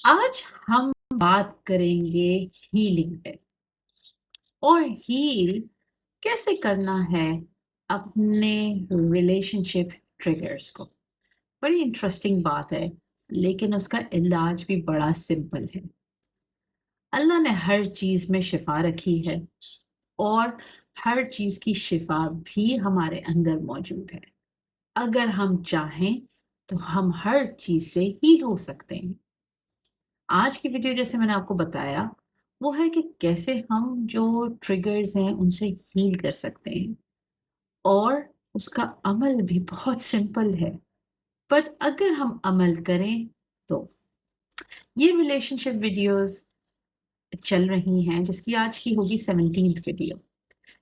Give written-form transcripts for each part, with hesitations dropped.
आज हम बात करेंगे हीलिंग पे और हील कैसे करना है अपने रिलेशनशिप ट्रिगर्स को। बड़ी इंटरेस्टिंग बात है, लेकिन उसका इलाज भी बड़ा सिंपल है। अल्लाह ने हर चीज में शिफा रखी है और हर चीज की शिफा भी हमारे अंदर मौजूद है। अगर हम चाहें तो हम हर चीज से हील हो सकते हैं। आज की वीडियो जैसे मैंने आपको बताया, वो है कि कैसे हम जो ट्रिगर्स हैं उनसे हील कर सकते हैं। और उसका अमल भी बहुत सिंपल है, बट अगर हम अमल करें तो। ये रिलेशनशिप वीडियोस चल रही हैं, जिसकी आज की होगी 17th वीडियो।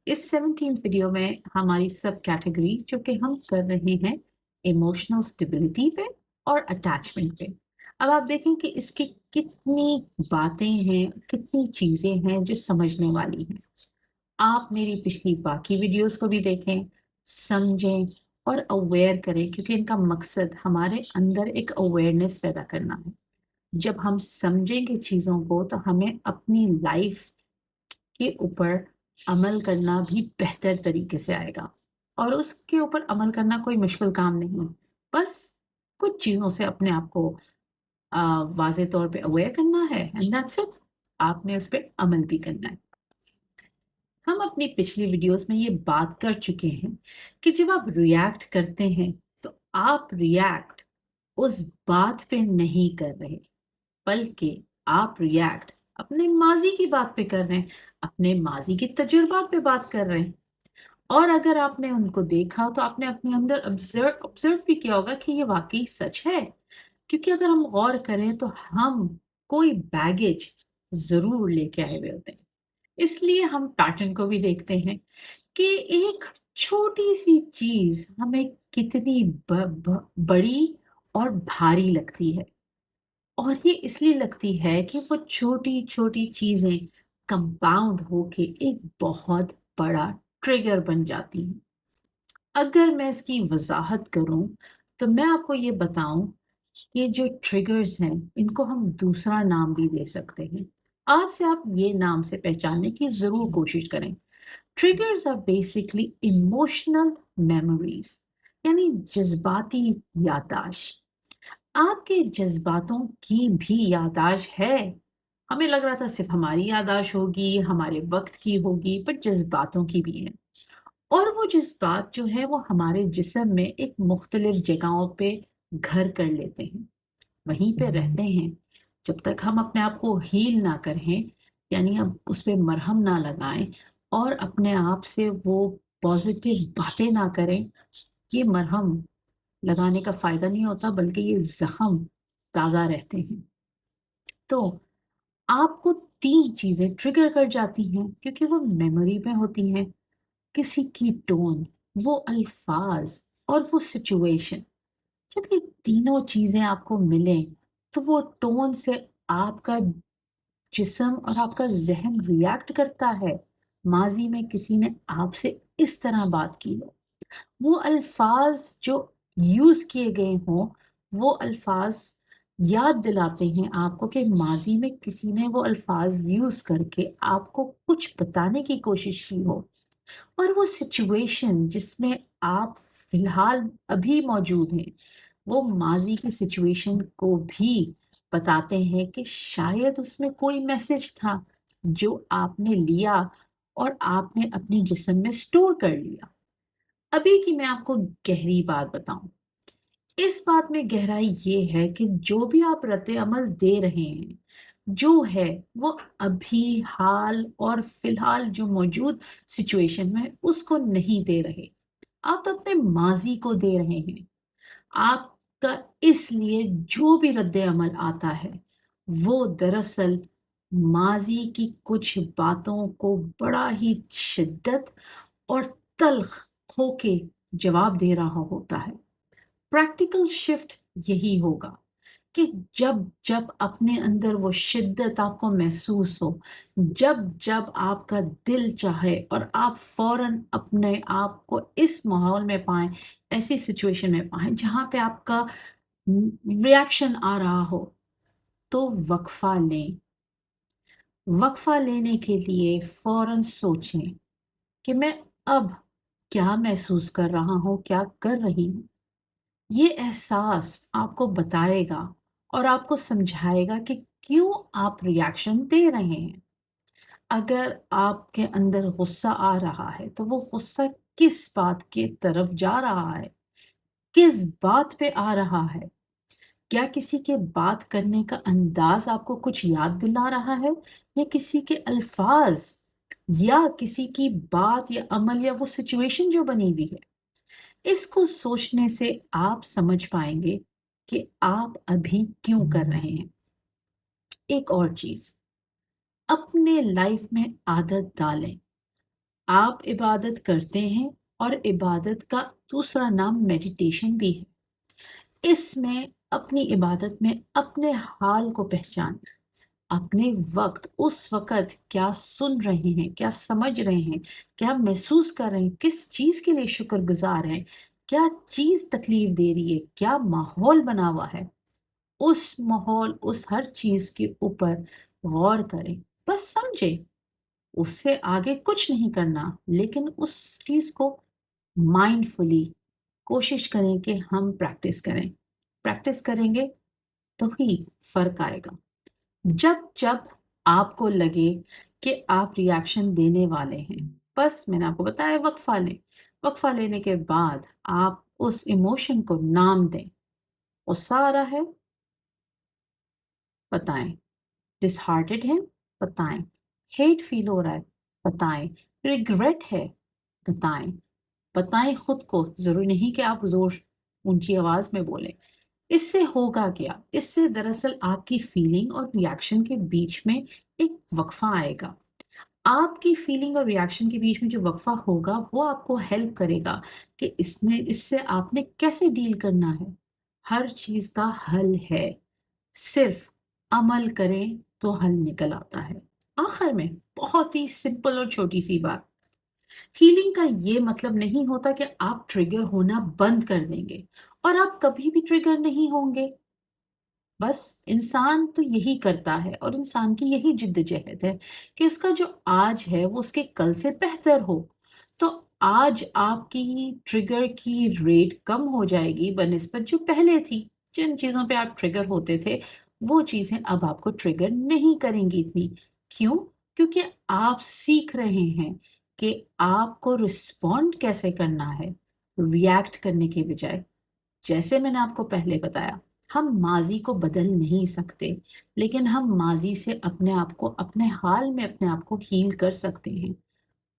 इस 17th वीडियो में हमारी सब कैटेगरी जो कि हम कर रहे हैं इमोशनल स्टेबिलिटी पे और अटैचमेंट पे। अब आप देखें कि इसकी कितनी बातें हैं, कितनी चीज़ें हैं जो समझने वाली हैं। आप मेरी पिछली बाकी वीडियोस को भी देखें, समझें और अवेयर करें, क्योंकि इनका मकसद हमारे अंदर एक अवेयरनेस पैदा करना है। जब हम समझेंगे चीज़ों को तो हमें अपनी लाइफ के ऊपर अमल करना भी बेहतर तरीके से आएगा। और उसके ऊपर अमल करना कोई मुश्किल काम नहीं, बस कुछ चीज़ों से अपने आप को वाज़े तौर पे अवेयर करना है, एंड दैट्स इट। आपने उस पे अमल भी करना है। हम अपनी पिछली वीडियोस में ये बात कर चुके हैं कि जब आप रिएक्ट करते हैं तो आप रिएक्ट उस बात पे नहीं कर रहे, बल्कि आप रिएक्ट अपने माजी की बात पे कर रहे हैं, अपने माजी के तजुर्बात पे बात कर रहे हैं। और अगर आपने उनको देखा तो आपने अपने अंदर ऑब्जर्व ऑब्जर्व भी किया होगा कि ये वाकई सच है। क्योंकि अगर हम गौर करें तो हम कोई बैगेज जरूर लेके आए हुए होते हैं। इसलिए हम पैटर्न को भी देखते हैं कि एक छोटी सी चीज हमें कितनी बड़ी और भारी लगती है। और ये इसलिए लगती है कि वो छोटी छोटी चीजें कंपाउंड होके एक बहुत बड़ा ट्रिगर बन जाती हैं। अगर मैं इसकी वजाहत करूं तो मैं आपको ये बताऊं कि जो ट्रिगर्स हैं इनको हम दूसरा नाम भी दे सकते हैं। आज से आप ये नाम से पहचानने की जरूर कोशिश करें। Triggers are basically emotional memories, यानी जज्बाती याददाश्त। आपके जज्बातों की भी याददाश्त है। हमें लग रहा था सिर्फ हमारी याददाश्त होगी, हमारे वक्त की होगी, पर जज्बातों की भी है। और वो जज्बात जो है वो हमारे जिस्म में एक मुख्तलिफ जगहों पे घर कर लेते हैं, वहीं पे रहते हैं। जब तक हम अपने आप को हील ना करें, यानी अब उस पे मरहम ना लगाएं और अपने आप से वो पॉजिटिव बातें ना करें, ये मरहम लगाने का फ़ायदा नहीं होता, बल्कि ये ज़ख्म ताज़ा रहते हैं। तो आपको 3 चीज़ें ट्रिगर कर जाती हैं क्योंकि वो मेमोरी में होती हैं। किसी की टोन, वो अल्फ़ाज़ और वो सिचुएशन। जब ये तीनों चीज़ें आपको मिलें, तो वो टोन से आपका जिस्म और आपका ज़हन रिएक्ट करता है। माज़ी में किसी ने आपसे इस तरह बात की हो, वो अल्फाज जो यूज़ किए गए हों, वो अल्फाज याद दिलाते हैं आपको कि माजी में किसी ने वो अल्फाज यूज़ करके आपको कुछ बताने की कोशिश की हो। और वो सिचुएशन जिसमें आप फिलहाल अभी मौजूद हैं, वो माजी की सिचुएशन को भी बताते हैं कि शायद उसमें कोई मैसेज था जो आपने लिया और आपने अपने जिस्म में स्टोर कर लिया। अभी की मैं आपको गहरी बात बताऊं। इस बात में गहराई ये है कि जो भी आप रद्द अमल दे रहे हैं, जो है वो अभी हाल और फिलहाल जो मौजूद सिचुएशन में उसको नहीं दे रहे। आप तो अपने माजी को दे रहे हैं। आपका इसलिए जो भी रद्द अमल आता है, वो दरअसल माजी की कुछ बातों को बड़ा ही शिद्दत और तल्ख होके जवाब दे रहा होता है। प्रैक्टिकल शिफ्ट यही होगा कि जब जब अपने अंदर वो शिद्दत आपको महसूस हो, जब जब आपका दिल चाहे और आप फौरन अपने आप को इस माहौल में पाएं, ऐसी सिचुएशन में पाएं जहां पे आपका रिएक्शन आ रहा हो, तो वक्फा लें। वक्फा लेने के लिए फौरन सोचें कि मैं अब क्या महसूस कर रहा हूँ, क्या कर रही हूँ। ये एहसास आपको बताएगा और आपको समझाएगा कि क्यों आप रिएक्शन दे रहे हैं। अगर आपके अंदर गुस्सा आ रहा है तो वो गुस्सा किस बात की तरफ जा रहा है, किस बात पे आ रहा है। क्या किसी के बात करने का अंदाज आपको कुछ याद दिला रहा है, या किसी के अल्फाज, या किसी की बात या अमल या वो सिचुएशन जो बनी हुई है। इसको सोचने से आप समझ पाएंगे कि आप अभी क्यों कर रहे हैं। एक और चीज, अपने लाइफ में आदत डालें। आप इबादत करते हैं और इबादत का दूसरा नाम मेडिटेशन भी है। इसमें अपनी इबादत में अपने हाल को पहचान, अपने वक्त उस वक्त क्या सुन रहे हैं, क्या समझ रहे हैं, क्या महसूस कर रहे हैं, किस चीज के लिए शुक्रगुजार हैं, क्या चीज तकलीफ दे रही है, क्या माहौल बना हुआ है। उस माहौल, उस हर चीज के ऊपर गौर करें, बस समझे। उससे आगे कुछ नहीं करना, लेकिन उस चीज को माइंडफुली कोशिश करें कि हम प्रैक्टिस करें। प्रैक्टिस करेंगे तो ही फर्क आएगा। जब जब आपको लगे कि आप रिएक्शन देने वाले हैं, बस मैंने आपको बताया वक्फा लें। वक्फा लेने के बाद आप उस इमोशन को नाम दें। गुस्सा आ रहा है, बताएं। डिसहार्टेड है, बताएं। हेट फील हो रहा है, बताएं। रिग्रेट है, बताएं। बताएं खुद को, जरूरी नहीं कि आप जोर ऊंची आवाज में बोलें। इससे होगा क्या, इससे दरअसल आपकी फीलिंग और रिएक्शन के बीच में एक वक्फा आएगा। आपकी फीलिंग और रिएक्शन के बीच में जो वक्फा होगा वो आपको हेल्प करेगा कि इससे आपने कैसे डील करना है। हर चीज का हल है, सिर्फ अमल करें तो हल निकल आता है। आखिर में बहुत ही सिंपल और छोटी सी बात, हीलिंग का ये मतलब नहीं होता कि आप ट्रिगर होना बंद कर देंगे और आप कभी भी ट्रिगर नहीं होंगे। बस इंसान तो यही करता है और इंसान की यही जिद्दोजहद है कि उसका जो आज है वो उसके कल से बेहतर हो। तो आज आपकी ट्रिगर की रेट कम हो जाएगी बनिस्बत जो पहले थी। जिन चीज़ों पे आप ट्रिगर होते थे वो चीज़ें अब आपको ट्रिगर नहीं करेंगी इतनी। क्यों? क्योंकि आप सीख रहे हैं कि आपको रिस्पॉन्ड कैसे करना है, रिएक्ट करने के बजाय। जैसे मैंने आपको पहले बताया, हम माजी को बदल नहीं सकते, लेकिन हम माजी से अपने आप को, अपने हाल में अपने आप को हील कर सकते हैं।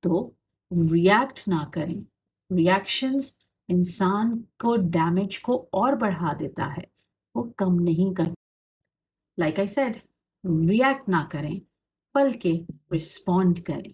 तो रिएक्ट ना करें। रिएक्शंस इंसान को डैमेज को और बढ़ा देता है, वो कम नहीं कर। लाइक आई सेड, रिएक्ट ना करें बल्कि रिस्पॉन्ड करें।